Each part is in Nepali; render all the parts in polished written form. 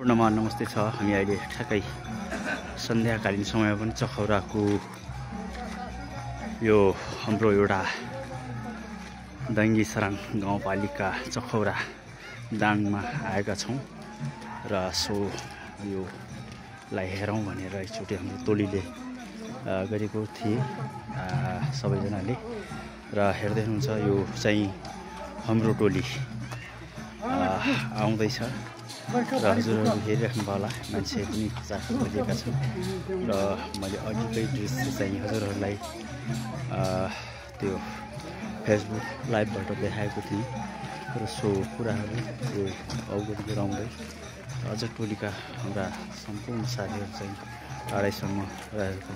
पूर्णमा नमस्ते छ। हामी अहिले ठ्याक्कै सन्ध्याकालीन समयमा पनि चखौराको यो हाम्रो एउटा दङ्गी सराङ गाउँपालिका चखौरा दाङमा आएका छौँ र सो योलाई हेरौँ भनेर एकचोटि हाम्रो टोलीले गरेको थिए सबैजनाले र हेर्दै हुनुहुन्छ। यो चाहिँ हाम्रो टोली आउँदैछ र हजुरहरू हेरिराख्नु होला। मान्छे पनि चाख खोलिएका छन् र मैले अघिकै दृश्य चाहिँ हजुरहरूलाई त्यो फेसबुक लाइभबाट देखाएको थिएँ र सो कुराहरू यो अवगत गराउँदै अझ टोलीका हाम्रा सम्पूर्ण साथीहरू चाहिँ टाढैसम्म रहेको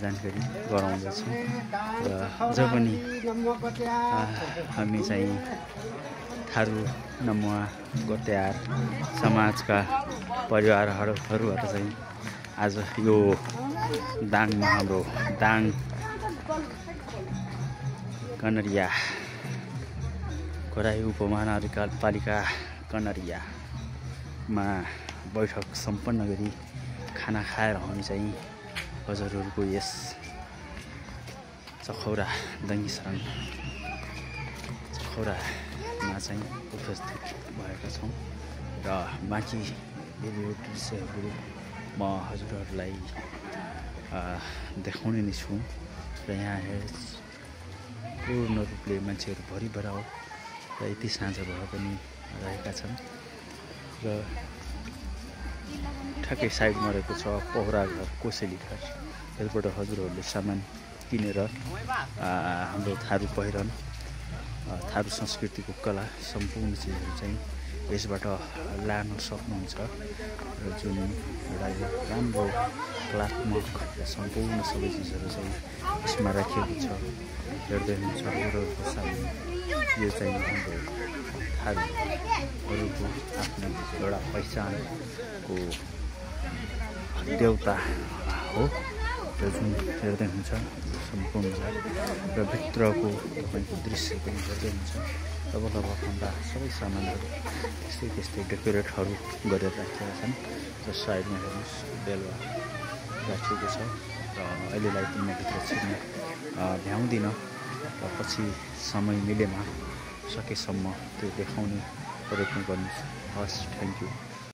जानकारी गराउँदछौँ र अझ पनि हामी चाहिँ थारू नमुवा गोत्यार समाजका परिवारहरूबाट चाहिँ आज यो दाङमा हाम्रो दाङ कनरिया घोराई उपमहानगरपालिका कनरियामा बैठक सम्पन्न गरी खाना खाएर हामी चाहिँ हजुरहरूको यस चखौरा दङ्गी सराङ चखौरामा चाहिँ उपस्थित भएका छौँ र बाँकी यो दृश्यहरू म हजुरहरूलाई देखाउने नै छु र यहाँ पूर्ण रूपले मान्छेहरू भरिभर र यति साँझ भए पनि रहेका छन् र ठ्याक्कै साइडमा रहेको छ पौरा घर कोसेली घर। यसबाट हजुरहरूले सामान किनेर हाम्रो थारू पहिरन थारू संस्कृतिको कला सम्पूर्ण चिजहरू चाहिँ यसबाट लान सक्नुहुन्छ र जुन एउटा राम्रो कलात्मक सम्पूर्ण सबै चिजहरू चाहिँ यसमा राखिएको छ। हेर्दै हुनुहुन्छ हजुरहरूको सामु यो चाहिँ हाम्रो थारूहरूको आफ्नो एउटा पहिचानको देउता हो र जुन हेर्दै हुन्छ सम्पूर्ण र भित्रको तपाईँको दृश्य पनि हेर्दै हुन्छ। तब हाम्रा सबै सामानहरू त्यस्तै डेकोरेटहरू गरेर राखेका छन्। र साइडमा हेर्नुहोस् बेलुवा राखिएको छ र अहिलेलाई तिमीलाई भित्र छिर्न भ्याउँदिनँ र पछि समय मिलेमा सकेसम्म त्यो देखाउने प्रयत्न गर्नुहोस्। हस्, थ्याङ्क यू।